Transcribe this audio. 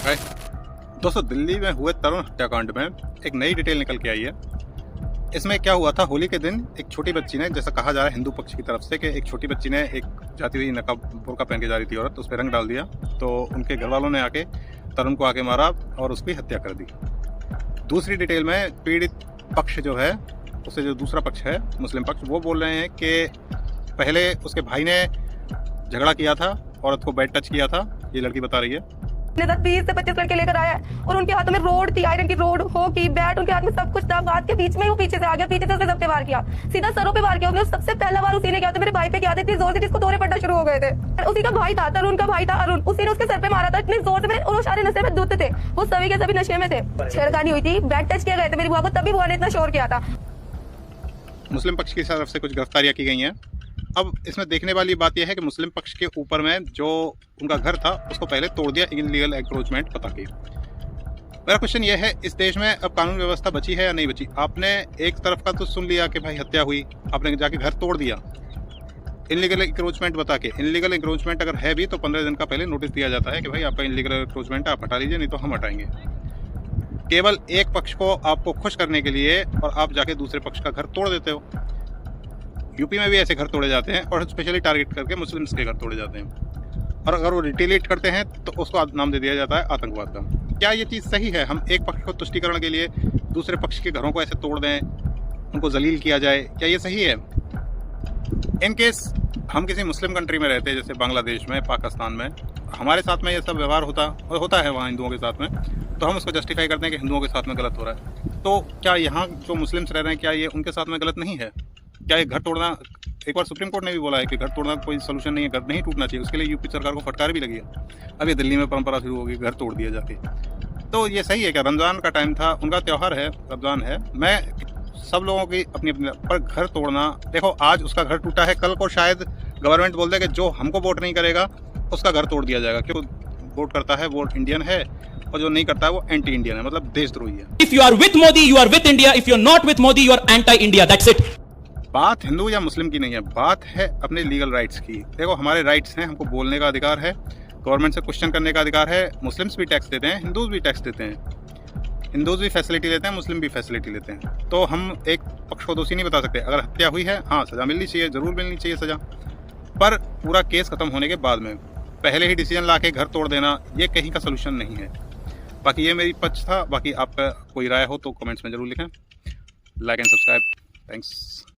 हाय दोस्तों, दिल्ली में हुए तरुण हत्याकांड में एक नई डिटेल निकल के आई है। इसमें क्या हुआ था, होली के दिन एक छोटी बच्ची ने, जैसा कहा जा रहा है हिंदू पक्ष की तरफ से, कि एक छोटी बच्ची ने एक जाती हुई नकाब बुर्का पहन के जा रही थी औरत, उस पर रंग डाल दिया। तो उनके घर वालों ने आके तरुण को आके मारा और उसकी हत्या कर दी। दूसरी डिटेल में पीड़ित पक्ष जो है, उससे जो दूसरा पक्ष है मुस्लिम पक्ष, वो बोल रहे हैं कि पहले उसके भाई ने झगड़ा किया था, औरत को बैड टच किया था, ये लड़की बता रही है। 20 से 25 लड़के लेकर आया और उनके हाथों में रोड थी, आयरन की रोड हो की बैट, उनके हाथ में सब कुछ था। बात के बीच में वो पीछे से आ गया, पीछे से उसने सब पे वार किया, सीधा सरों पे वार किया। उसने सबसे पहला वार उसी ने किया था, मेरे भाई पे किया था। इतनी जोर से जिसको दौरे पड़ना शुरू हो गए थे। उसी का भाई था, तरुण का भाई था अरुण, उसी ने उसके सर पे मारा था इतनी जोर से। मेरे और सारे नशे में धुत थे, वो सभी के सभी नशे में थे। छेड़खानी हुई थी, बैट टच किया गए थे मेरी बुआ को, तभी बुआ ने इतना शोर किया था। मुस्लिम पक्ष की तरफ से कुछ गिरफ्तारियां की गई हैं। अब इसमें देखने वाली बात यह है कि मुस्लिम पक्ष के ऊपर में जो उनका घर था उसको पहले तोड़ दिया इनलीगल एंक्रोचमेंट पता के। मेरा क्वेश्चन यह है, इस देश में अब कानून व्यवस्था बची है या नहीं बची? आपने एक तरफ का तो सुन लिया कि भाई हत्या हुई, आपने जाके घर तोड़ दिया इनलीगल एंक्रोचमेंट बता के। इनलीगल एंक्रोचमेंट अगर है भी तो 15 दिन का पहले नोटिस दिया जाता है कि भाई आपका इनलीगल एंक्रोचमेंट आप हटा लीजिए, नहीं तो हम हटाएंगे। केवल एक पक्ष को आपको खुश करने के लिए और आप जाके दूसरे पक्ष का घर तोड़ देते हो। यूपी में भी ऐसे घर तोड़े जाते हैं और स्पेशली टारगेट करके मुस्लिम्स के घर तोड़े जाते हैं, और अगर वो रिटेलिएट करते हैं तो उसको नाम दे दिया जाता है आतंकवाद का। क्या ये चीज़ सही है? हम एक पक्ष को तुष्टिकरण के लिए दूसरे पक्ष के घरों को ऐसे तोड़ दें, उनको जलील किया जाए, क्या ये सही है? इन केस हम किसी मुस्लिम कंट्री में रहते हैं, जैसे बांग्लादेश में, पाकिस्तान में, हमारे साथ में ये सब व्यवहार होता है वहाँ हिंदुओं के साथ में, तो हम उसको जस्टिफाई करते हैं कि हिंदुओं के साथ में गलत हो रहा है। तो क्या यहाँ जो मुस्लिम्स रह रहे हैं, क्या ये उनके साथ में गलत नहीं है? क्या ये घर तोड़ना, एक बार सुप्रीम कोर्ट ने भी बोला है कि घर तोड़ना कोई सोल्यूशन नहीं है, घर नहीं टूटना चाहिए। उसके लिए यूपी सरकार को फटकार भी लगी है। अब ये दिल्ली में परंपरा शुरू होगी, घर तोड़ दिया जाके। तो ये सही है क्या? रमज़ान का टाइम था, उनका त्यौहार है, रमज़ान है, मैं सब लोगों की अपनी अपनी, पर घर तोड़ना, देखो आज उसका घर टूटा है, कल को शायद गवर्नमेंट बोल दे कि जो हमको वोट नहीं करेगा उसका घर तोड़ दिया जाएगा। क्यों? वोट करता है वो इंडियन है, और जो नहीं करता है वो एंटी इंडियन है, मतलब देशद्रोही है। If you are with Modi, you are with India. If you are not with Modi, you are anti-India. That's it. बात हिंदू या मुस्लिम की नहीं है, बात है अपने लीगल राइट्स की। देखो हमारे राइट्स हैं, हमको बोलने का अधिकार है, गवर्नमेंट से क्वेश्चन करने का अधिकार है। मुस्लिम्स भी टैक्स देते हैं, हिंदूज भी टैक्स देते हैं, हिंदूज भी फैसिलिटी लेते हैं, मुस्लिम भी फैसिलिटी लेते हैं। तो हम एक पक्ष को दोषी नहीं बता सकते। अगर हत्या हुई है, हाँ सज़ा मिलनी चाहिए, ज़रूर मिलनी चाहिए सज़ा, पर पूरा केस खत्म होने के बाद में पहले ही डिसीजन ला के घर तोड़ देना, ये कहीं का सोल्यूशन नहीं है। बाकी ये मेरी पक्ष था, बाकी आपका कोई राय हो तो कमेंट्स में ज़रूर लिखें। Like and subscribe. थैंक्स।